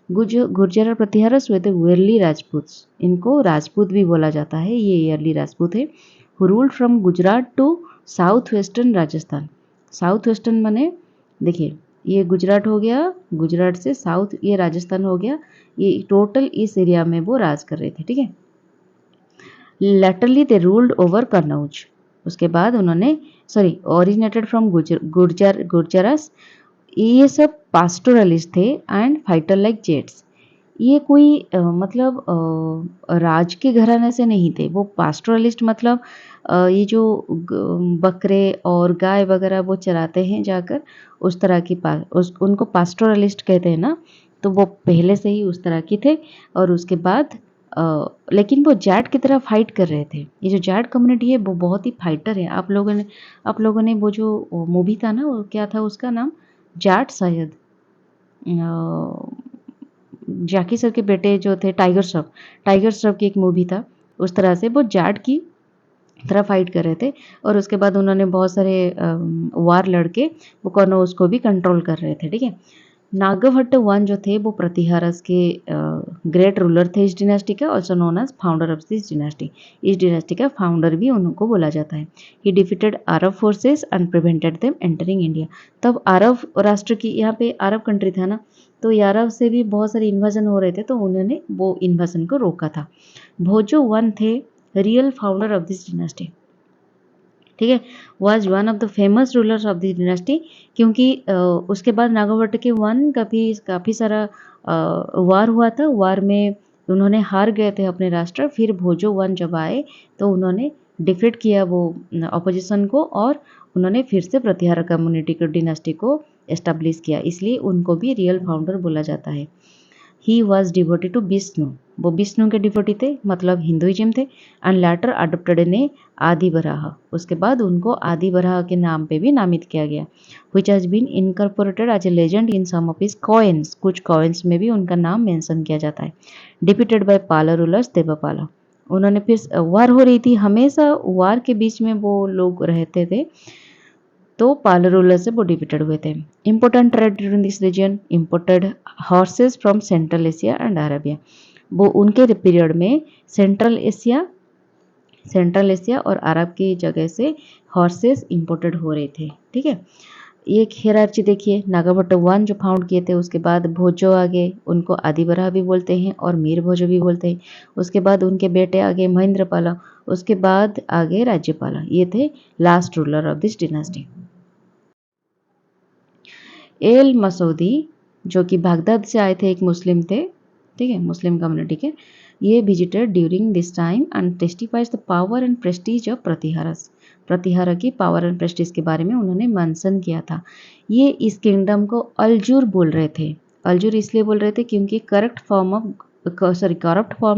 गुर्जर प्रतिहारस हुए थे वेरली राजपूत। इनको राजपूत भी बोला जाता है। ये ईयरली राजपूत है। Ruled from Gujarat to south western Rajasthan. South western माने देखिए, ये गुजरात हो गया, गुजरात से साउथ ये राजस्थान हो गया। ये टोटल इस एरिया में वो राज कर रहे थे। ठीक है? लैटरली दे रूल्ड ओवर कन्नौज। उसके बाद उन्होंने ओरिजिनेटेड फ्रॉम गुर्जरस। ये सब पास्टोरलिस्ट थे एंड फाइटर लाइक जेट्स। ये कोई मतलब राज के घराने से नहीं थे। वो पास्टोरलिस्ट मतलब ये जो बकरे और गाय वगैरह वो चराते हैं जाकर, उस तरह की उनको पास्टोरलिस्ट कहते हैं ना। तो वो पहले से ही उस तरह के थे। और उसके बाद लेकिन वो जाट की तरह फाइट कर रहे थे। ये जो जाट कम्युनिटी है वो बहुत ही फाइटर है। आप लोगों ने वो जो मूवी था ना, वो क्या था उसका नाम? जाट शायद। जैकी सर के बेटे जो थे टाइगर श्रॉफ की एक मूवी था। उस तरह से वो जाट की तरह फाइट कर रहे थे। और उसके बाद उन्होंने बहुत सारे वार लड़के वो कनौज को भी कंट्रोल कर रहे थे। ठीक है? नागभट्ट वन जो थे वो प्रतिहारस के ग्रेट रूलर थे इस डिनेस्टी का, also known as founder of this dynasty. इस डिनेस्टी का फाउंडर भी उनको बोला जाता है। He defeated Arab forces and prevented them entering India. तब अरब राष्ट्र की, यहाँ पे अरब कंट्री था ना, तो अरब से भी बहुत सारे इन्वेजन हो रहे थे, तो उन्होंने वो इन्वेजन को रोका था। भोजो वन थे real founder of this dynasty. ठीक है? Was one of the famous rulers of the dynasty. क्योंकि उसके बाद नागाभट्ट के वन काफ़ी सारा वार हुआ था। वार में उन्होंने हार गए थे अपने राष्ट्र। फिर भोजो वन जब आए तो उन्होंने डिफीट किया वो अपोजिशन को, और उन्होंने फिर से प्रतिहार कम्युनिटी को डिनेस्टी को एस्टेब्लिश किया। इसलिए उनको भी रियल फाउंडर बोला जाता है। He was devoted to Vishnu. वो विष्णु के डिवोटी थे, मतलब हिंदुइज्म थे। एंड लैटर अडोप्टेड ने आदि बराह। उसके बाद उनको आदि बराह के नाम पे भी नामित किया गया। Which has been incorporated as a legend in some of his coins. कुछ कॉइन्स में भी उनका नाम मेंशन किया जाता है। Defeated by Pala rulers Devapala. उन्होंने फिर वार हो रही थी, हमेशा वार के बीच में वो लोग रहते थे, तो पाल रूलर से वो डिफीटेड हुए थे। Important trade during this region, imported horses from central Asia and Arabia. वो उनके पीरियड में सेंट्रल एशिया और अरब की जगह से हॉर्सेस इंपोर्टेड हो रहे थे। ठीक है? ये एक हियरार्ची देखिए, नागाभट्ट वन जो फाउंड किए थे, उसके बाद भोजो आगे, उनको आदिबराह भी बोलते हैं और मीर भोजो भी बोलते हैं। उसके बाद उनके बेटे आगे महेंद्रपाला, उसके बाद आगे राज्यपाला। ये थे last ruler of this dynasty. Al Masudi जो कि बागदाद से आए थे, एक मुस्लिम थे। ठीक है? मुस्लिम कम्युनिटी के। ये visited during this time and testifies the power and prestige of Pratiharas. Pratihara की पावर एंड प्रेस्टीज के बारे में उन्होंने मेंशन किया था। ये इस किंगडम को अलजूर बोल रहे थे। अलजूर इसलिए बोल रहे थे क्योंकि करप्ट फॉर्म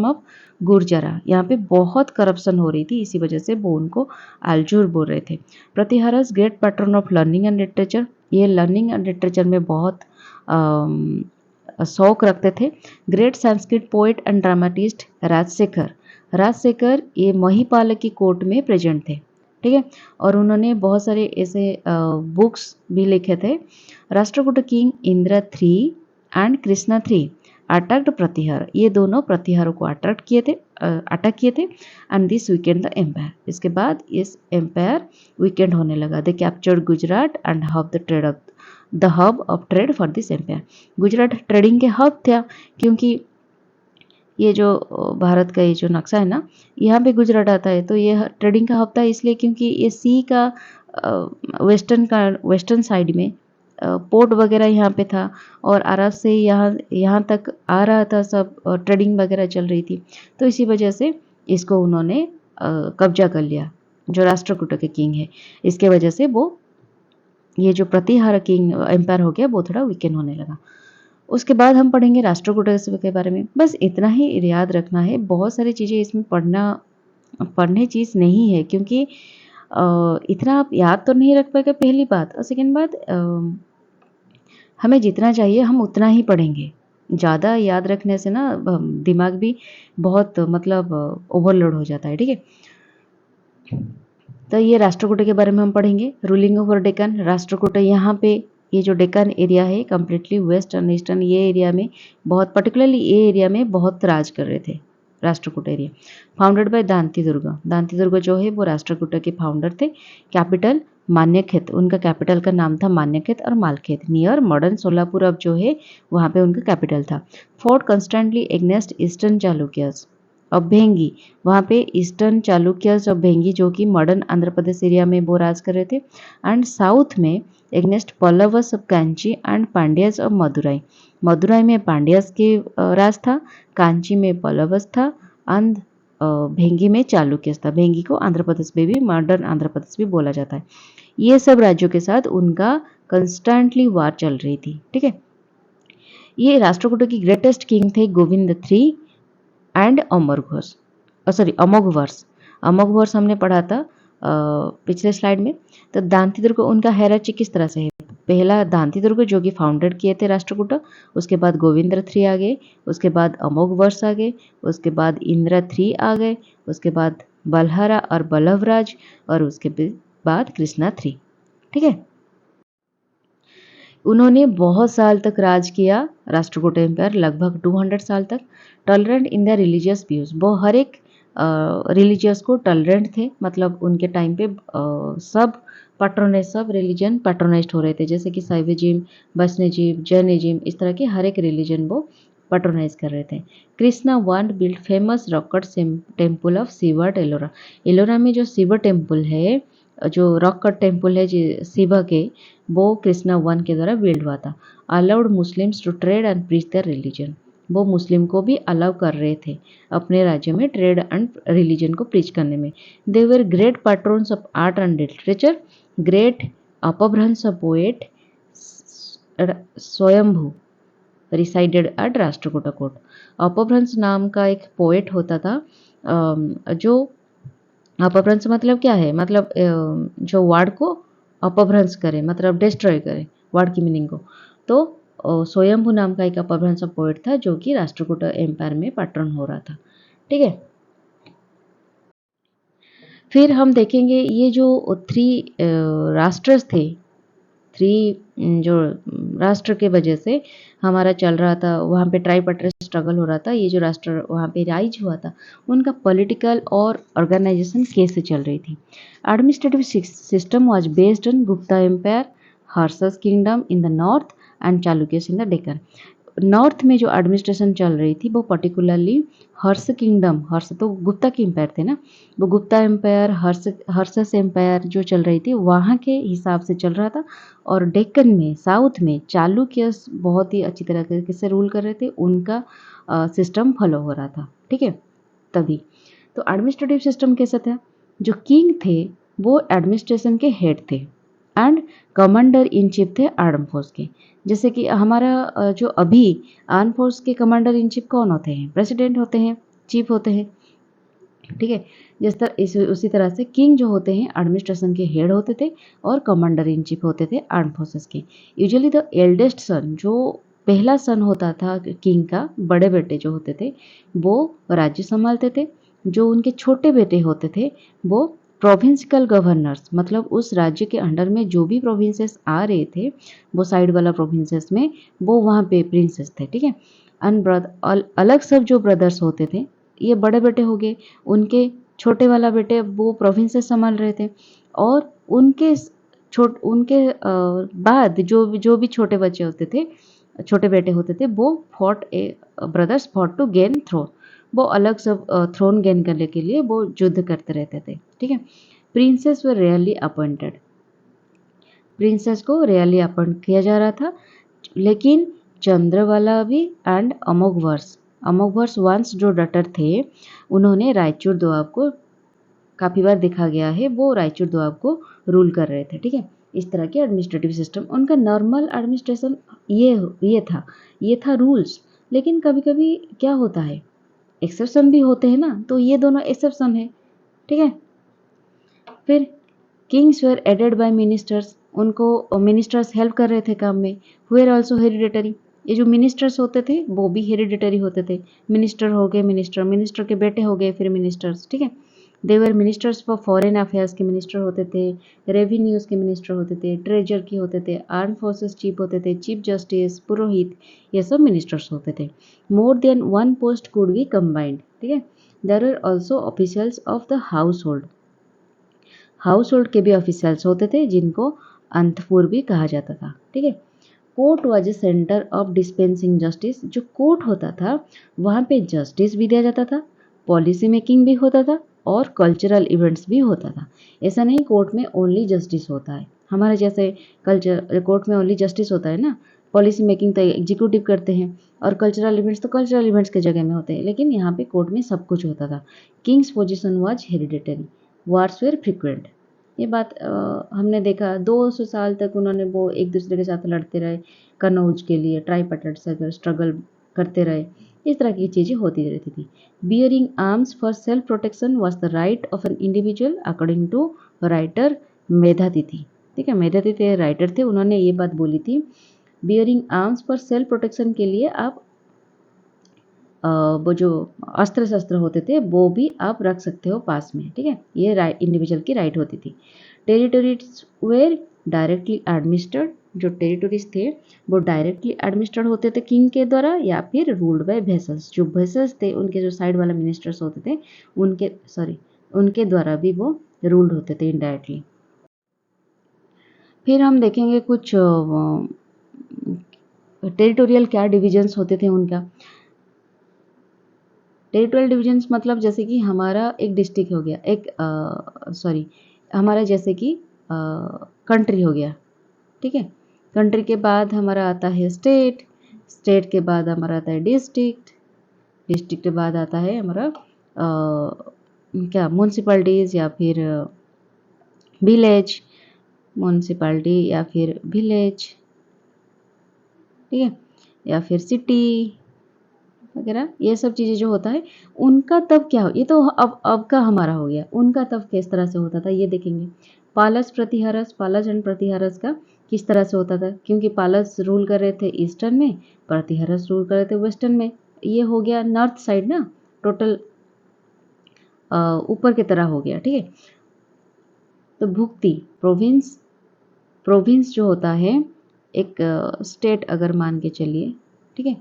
ऑफ गुर्जरा। यहाँ पे बहुत करप्शन हो रही थी, इसी वजह से वो उनको अलजूर बोल रहे थे। Pratiharas great patron of learning and literature. ये लर्निंग एंड लिटरेचर में बहुत शौक रखते थे। Great Sanskrit poet and dramatist Rajashekhar ये महिपाल की कोर्ट में प्रेजेंट थे। ठीक है? और उन्होंने बहुत सारे ऐसे बुक्स भी लिखे थे। Rashtrakuta king Indra three and Krishna three attacked Pratihara. ये दोनों प्रतिहारों को अटैक किए थे and this weakened the empire. इसके बाद इस एम्पायर वीकेंड होने लगा। They captured Gujarat and the hub of trade for this empire. Gujarat trading के हब था, क्योंकि ये जो भारत का ये जो नक्शा है ना, यहाँ पे गुजरात आता है, तो ये ट्रेडिंग का हब था इसलिए क्योंकि ये सी का वेस्टर्न साइड में पोर्ट वगैरह यहाँ पे था, और अरब से यहाँ तक आ रहा था, सब ट्रेडिंग वगैरह चल रही थी। तो इसी वजह से इसको उन्होंने कब्जा कर लिया, जो राष्ट्रकूट के किंग है। इसके वजह से वो ये जो प्रतिहार किंग एम्पायर हो गया वो थोड़ा वीकेंड होने लगा। उसके बाद हम पढ़ेंगे राष्ट्रकूट के बारे में। बस इतना ही याद रखना है, बहुत सारी चीज़ें इसमें पढ़ने चीज़ नहीं है, क्योंकि इतना आप याद तो नहीं रख पाएगा, पहली बात, और सेकेंड बात हमें जितना चाहिए हम उतना ही पढ़ेंगे। ज़्यादा याद रखने से ना दिमाग भी बहुत मतलब ओवरलोड हो जाता है, ठीक है। तो ये राष्ट्रकूट के बारे में हम पढ़ेंगे। रूलिंग ओवर डेक्कन, राष्ट्रकूट यहाँ पे ये जो डेक्कन एरिया है कम्प्लीटली वेस्टर्न ईस्टर्न, ये एरिया में बहुत पर्टिकुलरली ये एरिया में बहुत राज कर रहे थे Rashtrakuta area. Founded by Danti Durga, Danti Durga जो है वो राष्ट्रकूट के फाउंडर थे। कैपिटल मान्यखेत, उनका कैपिटल का नाम था मान्यखेत और मालखेत, नियर मॉडर्न सोलापुर अब जो है वहाँ पे उनका कैपिटल था। फोर्ट कंस्टेंटली एग्नेस्ट ईस्टर्न चालुक्यस, अब भेंगी, वहाँ पे ईस्टर्न चालुक्यस और भेंगी जो कि मॉडर्न आंध्र प्रदेश एरिया में वो राज कर रहे थे। एंड साउथ में against Pallavas of Kanchi and Pandyas of Madurai, Madurai में पांड्यस के राज था, कांची में पल्लवस था, एंड भेंगी में चालुक्यस था। भेंगी को आंध्र प्रदेश में भी, मॉडर्न आंध्र प्रदेश भी बोला जाता है। ये सब राज्यों के साथ उनका कंस्टेंटली वार चल रही थी, ठीक है। ये राष्ट्रकूट की ग्रेटेस्ट किंग थे गोविंद III एंड अमोघवर्ष, अमोघवर्ष हमने पढ़ा था पिछले स्लाइड में। तो दांती दुर्ग उनका हेराची किस तरह से है, पहला दांती दुर्ग जो कि फाउंडेड किए थे राष्ट्रकूट, उसके बाद गोविंद III आ गए, उसके बाद अमोघवर्ष आ गए, उसके बाद इंद्र III आ गए, उसके बाद बलहारा और बल्लभराज, और उसके बाद कृष्णा III, ठीक है। उन्होंने बहुत साल तक राज किया राष्ट्रकूट एम्पायर, लगभग 200 साल तक। Tolerant in the religious views, वो हर एक रिलीजियस को टॉलरेंट थे, मतलब उनके टाइम पे सब पैट्रोनाइज, सब रिलीजन पैट्रोनाइज्ड हो रहे थे, जैसे कि शैविज्म, वैष्णविज्म, जैनिज्म, इस तरह के हर एक रिलीजन वो पैट्रोनाइज कर रहे थे। Krishna one build famous rock cut temple of Shiva at Ellora, Ellora में जो शिव टेम्पल है, जो रॉक कट टेम्पल है शिवा के, वो कृष्णा वन के द्वारा बिल्ड हुआ था। Allowed Muslims to trade and preach their religion, वो मुस्लिम को भी अलाउ कर रहे थे अपने राज्य में ट्रेड एंड रिलीजन को प्रीच करने में। They were great patrons of art and literature, great Apabhramsha poet Swayambhu resided at Rashtrakuta court. Apabhramsha नाम का एक पोएट होता था, जो अपभ्रंश मतलब क्या है, मतलब जो वर्ड को अपभ्रंश करे, मतलब डिस्ट्रॉय करे वर्ड की मीनिंग को। तो स्वयंभू नाम का एक अपभ्रंश पोएट था जो कि राष्ट्रकूट एम्पायर में पैटर्न हो रहा था, ठीक है। फिर हम देखेंगे ये जो 3 राष्ट्र थे, 3 जो राष्ट्र के वजह से हमारा चल रहा था, वहाँ पे ट्राइपैट्रिक स्ट्रगल हो रहा था, ये जो राष्ट्र वहाँ पे राइज हुआ था, उनका पॉलिटिकल और ऑर्गेनाइजेशन कैसे चल रही थी। Administrative system was based on Gupta empire, Harsha's kingdom in the north and Chalukyas in the Deccan. North में जो एडमिनिस्ट्रेशन चल रही थी वो पर्टिकुलरली हर्ष किंगडम, हर्ष तो गुप्ता की एम्पायर थे ना, वो गुप्ता एम्पायर, हर्षस एम्पायर जो चल रही थी वहाँ के हिसाब से चल रहा था। और डेक्कन में, साउथ में चालुक्यस बहुत ही अच्छी तरीके से रूल कर रहे थे, उनका सिस्टम फॉलो हो रहा था, ठीक है। तभी तो एडमिनिस्ट्रेटिव सिस्टम कैसा था, जो किंग थे वो एडमिनिस्ट्रेशन के हेड थे एंड कमांडर इन चीफ थे आर्म फोर्स के। जैसे कि हमारा जो अभी आर्म फोर्स के कमांडर इन चीफ कौन होते हैं, प्रेसिडेंट होते हैं, चीफ होते हैं, ठीक है। जिस तरह उसी तरह से किंग जो होते हैं एडमिनिस्ट्रेशन के हेड होते थे और कमांडर इन चीफ होते थे आर्म फोर्सेस के। यूजुअली द एल्डेस्ट सन, जो पहला सन होता था किंग का, बड़े बेटे जो होते थे वो राज्य संभालते थे, जो उनके छोटे बेटे होते थे वो प्रोविंशियल गवर्नर्स, मतलब उस राज्य के अंडर में जो भी प्रोविंसेस आ रहे थे वो साइड वाला प्रोविंसेस में वो वहाँ पे प्रिंसेस थे, ठीक है। अलग सब जो ब्रदर्स होते थे, ये बड़े बेटे हो गए, उनके छोटे वाला बेटे वो प्रोविंसेस संभाल रहे थे, और उनके बाद जो भी छोटे बच्चे होते थे, छोटे बेटे होते थे, वो brothers fought to gain throne, वो अलग सब थ्रोन गेन करने के लिए वो युद्ध करते रहते थे, ठीक है। प्रिंसेस वर रेयरली अपॉइंटेड, प्रिंसेस को रेयरली अपॉइंट किया जा रहा था, लेकिन चंद्रवाला भी एंड अमोघवर्ष वंश जो डटर थे, उन्होंने रायचूर दोआब को, काफ़ी बार देखा गया है वो रायचूर दोआब को रूल कर रहे थे, ठीक है। इस तरह के एडमिनिस्ट्रेटिव सिस्टम। उनका नॉर्मल एडमिनिस्ट्रेशन ये था रूल्स। लेकिन कभी कभी क्या होता है, एक्सेप्शन भी होते हैं ना, तो ये दोनों एक्सेप्शन है, ठीक है। फिर kings were aided by ministers, उनको मिनिस्टर्स हेल्प कर रहे थे काम में। वेर ऑल्सो हेरिडेटरी, ये जो मिनिस्टर्स होते थे वो भी हेरिडेटरी होते थे। मिनिस्टर हो गए मिनिस्टर, मिनिस्टर के बेटे हो गए फिर मिनिस्टर्स, ठीक है। They were ministers for foreign affairs के मिनिस्टर होते थे, रेवेन्यूज के मिनिस्टर होते थे, ट्रेजर के होते थे, आर्म फोर्सेस चीफ होते थे, चीफ जस्टिस, पुरोहित, ये सब मिनिस्टर्स होते थे। More than one post could be combined, ठीक है। There are also officials of the household, household के भी ऑफिशियल्स होते थे जिनको अंतपुर भी कहा जाता था, ठीक है। Court was a centre of dispensing justice, जो कोर्ट होता था वहाँ पे जस्टिस भी दिया जाता था, पॉलिसी मेकिंग भी होता था और कल्चरल इवेंट्स भी होता था। ऐसा नहीं कोर्ट में ओनली जस्टिस होता है, हमारे जैसे कल्चर कोर्ट में ओनली जस्टिस होता है ना, पॉलिसी मेकिंग तो एग्जीक्यूटिव करते हैं और कल्चरल इवेंट्स तो कल्चरल इवेंट्स के जगह में होते हैं, लेकिन यहाँ पे कोर्ट में सब कुछ होता था। King's position was hereditary, wars were frequent, ये बात हमने देखा 200 साल तक उन्होंने वो एक दूसरे के साथ लड़ते रहे, कनौज के लिए ट्राइपार्टाइट से स्ट्रगल करते रहे, इस तरह की चीज़ें होती रहती थी। Bearing arms for self protection was the right of an individual according to writer Medhatithi, ठीक है। मेधातिथि राइटर थे, उन्होंने ये बात बोली थी, bearing arms for self protection के लिए आप वो जो अस्त्र शस्त्र होते थे वो भी आप रख सकते हो पास में, ठीक है। ये राइट इंडिविजुअल की राइट होती थी। टेरिटोरीज वेर डायरेक्टली एडमिनिस्टर्ड, जो टेरिटोरीज थे वो डायरेक्टली एडमिनिस्टर्ड होते थे किंग के द्वारा या फिर रूल्ड बाय वेसल्स, जो वेसल्स थे उनके जो साइड वाला मिनिस्टर्स होते थे उनके द्वारा भी वो रूल्ड होते थे इनडायरेक्टली। फिर हम देखेंगे कुछ टेरिटोरियल क्या डिविजन्स होते थे उनका। टेरिटोरियल डिविजन्स मतलब जैसे कि हमारा एक डिस्ट्रिक्ट हो गया, हमारा जैसे कि कंट्री हो गया, ठीक है। कंट्री के बाद हमारा आता है स्टेट, स्टेट के बाद हमारा आता है डिस्ट्रिक्ट, डिस्ट्रिक्ट के बाद आता है हमारा क्या म्यूनसिपैलिटीज़ या फिर विलेज, म्यूनसिपैलिटी या फिर विलेज, ठीक है, या फिर सिटी वगैरह, ये सब चीज़ें जो होता है उनका तब क्या हो, ये तो अब का हमारा हो गया, उनका तब किस तरह से होता था ये देखेंगे। पालस प्रतिहारस, पालस एंड प्रतिहारस का किस तरह से होता था, क्योंकि पालस रूल कर रहे थे ईस्टर्न में, प्रतिहारस रूल कर रहे थे वेस्टर्न में, ये हो गया नॉर्थ साइड ना, टोटल ऊपर की तरह हो गया, ठीक है। तो भुक्ति, प्रोविंस जो होता है एक स्टेट अगर मान के चलिए, ठीक है,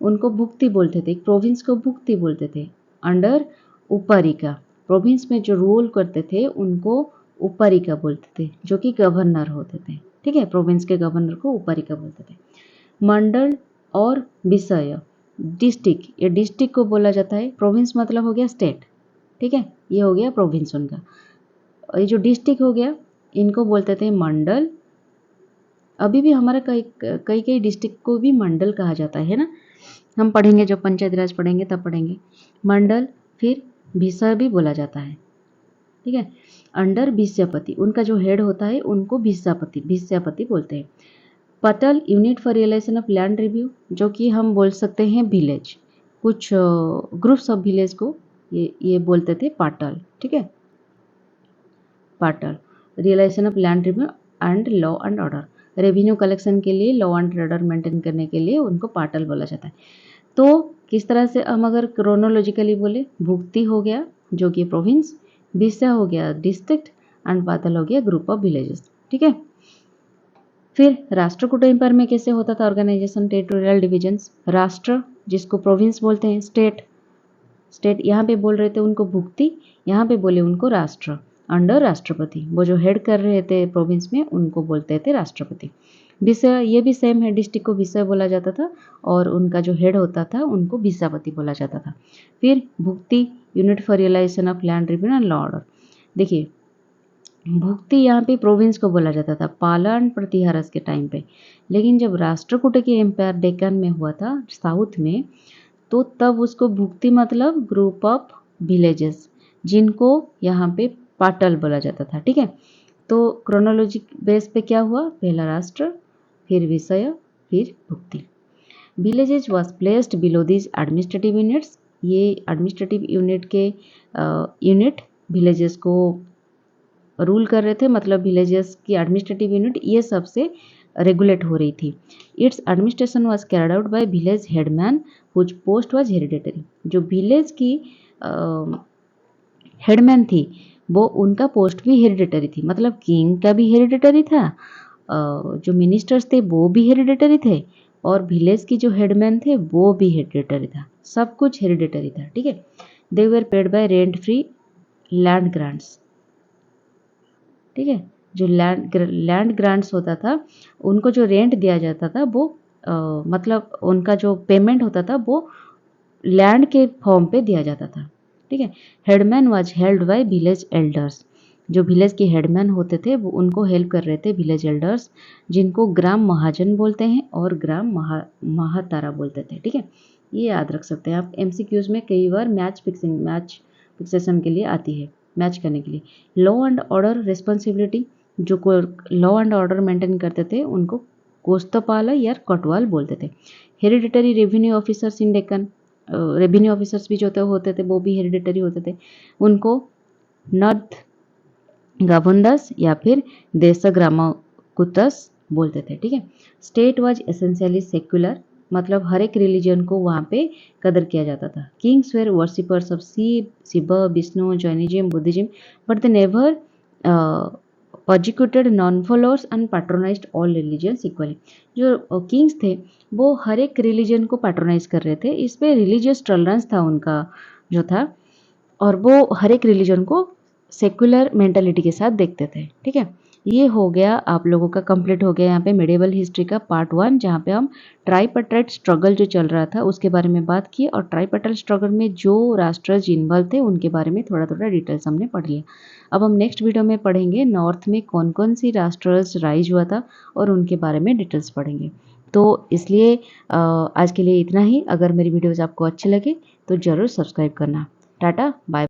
उनको भुक्ति बोलते थे, एक प्रोविंस को भुक्ति बोलते थे। अंडर उपरिका, प्रोविंस में जो रूल करते थे उनको उपरिका बोलते थे, जो कि गवर्नर होते थे, ठीक है। प्रोविंस के गवर्नर को उपरिका बोलते थे। मंडल और विषय, डिस्ट्रिक्ट, ये डिस्ट्रिक्ट को बोला जाता है, प्रोविंस मतलब हो गया स्टेट, ठीक है, ये हो गया प्रोविंस उनका। और ये जो डिस्ट्रिक्ट हो गया इनको बोलते थे मंडल। अभी भी हमारा कई डिस्ट्रिक्ट को भी मंडल कहा जाता है ना, हम पढ़ेंगे जब पंचायती राज पढ़ेंगे तब पढ़ेंगे मंडल। फिर भिसा भी बोला जाता है, ठीक है। अंडर भिष्यापति, उनका जो हेड होता है उनको भिष्यापति बोलते हैं। पटल, unit for realization of land review, जो कि हम बोल सकते हैं विलेज, कुछ ग्रुप्स ऑफ विलेज को ये बोलते थे पाटल, ठीक है। पाटल, realization of land review and law and order, revenue collection के लिए, लॉ एंड ऑर्डर मेंटेन करने के लिए उनको पाटल बोला जाता है। तो किस तरह से हम अगर क्रोनोलॉजिकली बोले, भुक्ति हो गया जो कि प्रोविंस, भिसा हो गया डिस्ट्रिक्ट एंड पाटल हो गया ग्रुप ऑफ विलेजेस, ठीक है। फिर राष्ट्रकूट एम्पायर में कैसे होता था ऑर्गेनाइजेशन, टेरिटोरियल डिविजन्स। राष्ट्र जिसको प्रोविंस बोलते हैं, स्टेट यहाँ पे बोल रहे थे उनको भुक्ति, यहाँ पे बोले उनको राष्ट्र। अंडर राष्ट्रपति, वो जो हेड कर रहे थे प्रोविंस में उनको बोलते थे राष्ट्रपति। विषय, ये भी सेम है, डिस्ट्रिक्ट को विषय बोला जाता था और उनका जो हेड होता था उनको भिसापति बोला जाता था। फिर भुक्ति, unit for realization of land review and law order. देखिए भुक्ति यहाँ पे प्रोविंस को बोला जाता था पालन प्रतिहारस के टाइम पे, लेकिन जब राष्ट्रकूट की एम्पायर डेक्कन में हुआ था साउथ में, तो तब उसको भुक्ति मतलब ग्रुप ऑफ विलेजेस, जिनको यहाँ पे पाटल बोला जाता था, ठीक है। तो क्रोनोलॉजिक बेस पे क्या हुआ, पहला राष्ट्र, फिर विषय, फिर भुक्ति। Villages was placed below this administrative units, ये एडमिनिस्ट्रेटिव यूनिट के यूनिट विलेजेस को रूल कर रहे थे, मतलब विलेजेस की एडमिनिस्ट्रेटिव यूनिट ये सबसे रेगुलेट हो रही थी। Its administration was carried out by village headman whose post was hereditary, जो विलेज की हेडमैन थी वो उनका पोस्ट भी हेरिडेटरी थी, मतलब किंग का भी हेरिडेटरी था, जो मिनिस्टर्स थे वो भी हेरिडेटरी थे, और विलेज की जो हेडमैन थे वो भी हेरिडेटरी था, सब कुछ हेरिडेटरी था। ठीक है, they were paid by rent free land grants. ठीक है, जो लैंड ग्रांट्स होता था, उनको जो रेंट दिया जाता था वो मतलब उनका जो पेमेंट होता था वो लैंड के फॉर्म पे दिया जाता था। ठीक है, headman was held by village elders, जो विलेज के हेडमैन होते थे वो उनको हेल्प कर रहे थे विलेज एल्डर्स, जिनको ग्राम महाजन बोलते हैं और ग्राम महातारा बोलते थे। ठीक है, ये याद रख सकते हैं आप, एमसीक्यूज में कई बार मैच फिक्सेशन के लिए आती है, मैच करने के लिए। लॉ एंड ऑर्डर रिस्पॉन्सिबिलिटी, जो को लॉ एंड ऑर्डर मेंटेन करते थे उनको कोस्तपाला या कोटवाल बोलते थे। Hereditary revenue officers in Deccan, revenue officers भी जो होते थे वो भी हेरिडिटरी होते थे, उनको नॉर्थ गावुंडस या फिर देशग्रामकुतस बोलते थे। ठीक है, स्टेट वाज एसेंशियली सेक्युलर, मतलब हर एक रिलीजन को वहाँ पे कदर किया जाता था। Kings were worshippers of Shiva, Vishnu, Jainism, Buddhism, but they never persecuted non followers and patronized all religions equally. जो किंग्स थे वो हर एक रिलीजन को पैट्रोनाइज कर रहे थे, इस पे रिलीजियस टॉलरेंस था उनका जो था, और वो हर एक रिलीजन को सेक्युलर मेंटालिटी के साथ देखते थे। ठीक है, ये हो गया आप लोगों का कंप्लीट हो गया यहाँ पे मेडिवल हिस्ट्री का पार्ट 1, जहाँ पे हम ट्राइपेट्राइट स्ट्रगल जो चल रहा था उसके बारे में बात की, और ट्राइपेट्राइट स्ट्रगल में जो राष्ट्रज इन्वॉल्व थे उनके बारे में थोड़ा थोड़ा डिटेल्स हमने पढ़ लिया। अब हम नेक्स्ट वीडियो में पढ़ेंगे नॉर्थ में कौन कौन सी राष्ट्रज राइज हुआ था और उनके बारे में डिटेल्स पढ़ेंगे। तो इसलिए आज के लिए इतना ही। अगर मेरी वीडियोज़ आपको अच्छी लगे तो ज़रूर सब्सक्राइब करना। टाटा बाय।